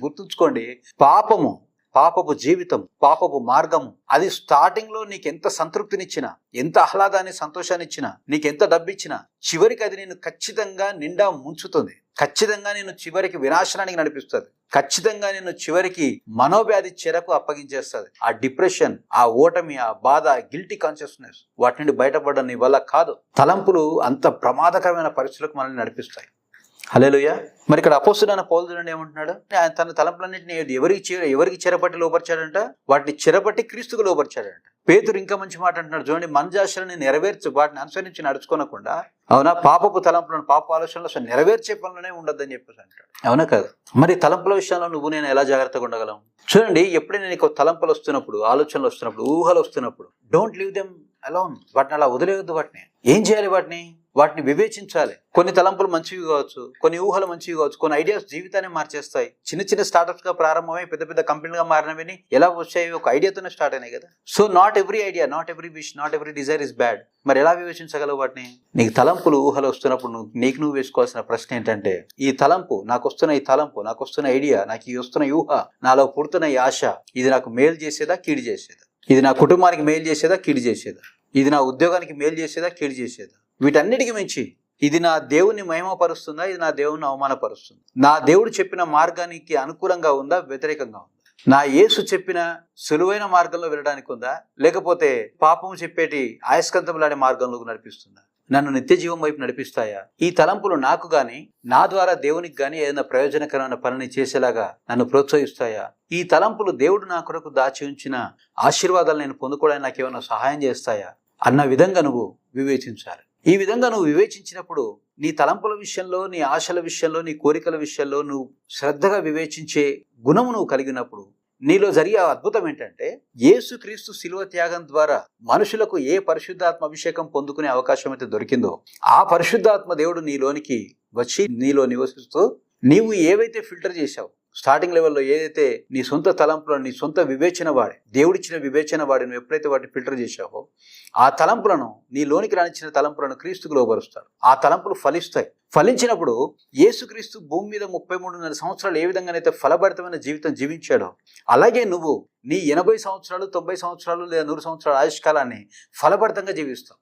గుర్తుంచుకోండి, పాపపు జీవితం, పాపపు మార్గము, అది స్టార్టింగ్ లో నీకు ఎంత సంతృప్తినిచ్చినా, ఎంత ఆహ్లాదాన్ని, సంతోషాన్ని ఇచ్చినా, నీకెంత డబ్బిచ్చినా, చివరికి అది నేను ఖచ్చితంగా నిండా ముంచుతుంది. ఖచ్చితంగా నేను చివరికి వినాశనానికి నడిపిస్తుంది. ఖచ్చితంగా నేను చివరికి మనోవ్యాధి చెరకు అప్పగించేస్తుంది. ఆ డిప్రెషన్, ఆ ఓటమి, ఆ బాధ, గిల్టీ కాన్షియస్నెస్, వాటి నుండి బయటపడడం నీ వల్ల కాదు. తలంపులు అంత ప్రమాదకరమైన పరిస్థితులకు మనల్ని నడిపిస్తాయి. హల్లెలూయా. మరి ఇక్కడ అపోస్తలుడైన పౌలు చూడండి ఏమంటున్నాడు, ఆయన తన తలంపులన్నింటినీ ఎవరికి చెరపట్టి లోపరిచాడంట? వాటిని చెరపట్టి క్రీస్తుకు లోపరిచాడంట. పేతురు ఇంకా మంచి మాట అంటున్నాడు చూడండి, మనజాశలని నెరవేర్చు, వాటిని అనుసరించి నడుచుకోనకుండా, అవునా, పాపపు తలంపులను, పాప ఆలోచనలు అసలు నెరవేర్చే పనులనే ఉండద్దని చెప్పేసి అంటాడు. అవునా కాదు? మరి తలంపుల విషయంలో నువ్వు నేను ఎలా జాగ్రత్తగా ఉండగలం? చూడండి, ఎప్పుడైనా నీకు తలంపులు వస్తున్నప్పుడు, ఆలోచనలు వస్తున్నప్పుడు, ఊహలు వస్తున్నప్పుడు, డోంట్ లీవ్ దెమ్ అలోన్. వాటిని అలా వదిలేయొద్దు. వాటిని ఏం చేయాలి? వాటిని వివేచించాలి. కొన్ని తలంపులు మంచివి కావచ్చు, కొన్ని ఊహలు మంచివి కావచ్చు, కొన్ని ఐడియాస్ జీవితాన్ని మార్చేస్తాయి. చిన్న చిన్న స్టార్టప్స్ గా ప్రారంభమై పెద్ద పెద్ద కంపెనీలుగా మారినవి ఎలా వచ్చాయి? ఒక ఐడియాతోనే స్టార్ట్ అయినాయి కదా. So not every idea, not every wish, not every Dzire is bad. మరి ఎలా వివేచించగలవు వాటిని? నీకు తలంపులు, ఊహలు వస్తున్నప్పుడు నువ్వు వేసుకోవాల్సిన ప్రశ్న ఏంటంటే, ఈ తలంపు, నాకు వస్తున్న ఈ తలంపు, నాకు వస్తున్న ఐడియా, నాకు ఈ వస్తున్న ఊహ, నాలో పుడుతున్న ఈ ఆశ, ఇది నాకు మేలు చేసేదా, కీడు చేసేదా? ఇది నా కుటుంబానికి మేలు చేసేదా, కీడు చేసేదా? ఇది నా ఉద్యోగానికి మేలు చేసేదా, కీడు చేసేదా? వీటన్నిటికీ మించి ఇది నా దేవుని మహిమపరుస్తుందా, ఇది నా దేవుని అవమానపరుస్తుందా? నా దేవుడు చెప్పిన మార్గానికి అనుకూలంగా ఉందా, వ్యతిరేకంగా ఉందా? నా యేసు చెప్పిన సులువైన మార్గంలో వెళ్ళడానికి ఉందా, లేకపోతే పాపం చెప్పేటి ఆయస్కంతంలాడే మార్గంలోకి నడిపిస్తుందా? నన్ను నిత్య జీవం వైపు నడిపిస్తాయా? ఈ తలంపులు నాకు గాని, నా ద్వారా దేవునికి గాని ఏదైనా ప్రయోజనకరమైన పనిని చేసేలాగా నన్ను ప్రోత్సహిస్తాయా? ఈ తలంపులు దేవుడు నా కొరకు దాచి ఉంచిన ఆశీర్వాదాలు నేను పొందుకోవడానికి నాకు ఏమైనా సహాయం చేస్తాయా అన్న విధంగా నువ్వు వివేచించాలి. ఈ విధంగా నువ్వు వివేచించినప్పుడు నీ తలంపుల విషయంలో, నీ ఆశల విషయంలో, నీ కోరికల విషయంలో నువ్వు శ్రద్ధగా వివేచించే గుణము నువ్వు కలిగినప్పుడు నీలో జరిగే అద్భుతం ఏంటంటే, యేసుక్రీస్తు శిలువ త్యాగం ద్వారా మనుషులకు ఏ పరిశుద్ధాత్మ అభిషేకం పొందుకునే అవకాశం అయితే దొరికిందో, ఆ పరిశుద్ధాత్మ దేవుడు నీలోనికి వచ్చి నీలో నివసిస్తూ, నీవు ఏవైతే ఫిల్టర్ చేశావు స్టార్టింగ్ లెవెల్లో, ఏదైతే నీ సొంత తలంపులను, నీ సొంత వివేచన వాడి, దేవుడిచ్చిన వివేచన వాడి నువ్వు ఎప్పుడైతే వాటిని ఫిల్టర్ చేశావో, ఆ తలంపులను, నీలోనికి రానిచ్చిన తలంపులను క్రీస్తుకు లోబరుస్తాడు. ఆ తలంపులు ఫలిస్తాయి. ఫలించినప్పుడు యేసుక్రీస్తు భూమి మీద 33.5 సంవత్సరాలు ఏ విధంగానైతే ఫలభరితమైన జీవితం జీవించాడో, అలాగే నువ్వు నీ 80 సంవత్సరాలు, 90 సంవత్సరాలు లేదా 100 సంవత్సరాల ఆయుష్కాలాన్ని ఫలభరితంగా జీవిస్తావు.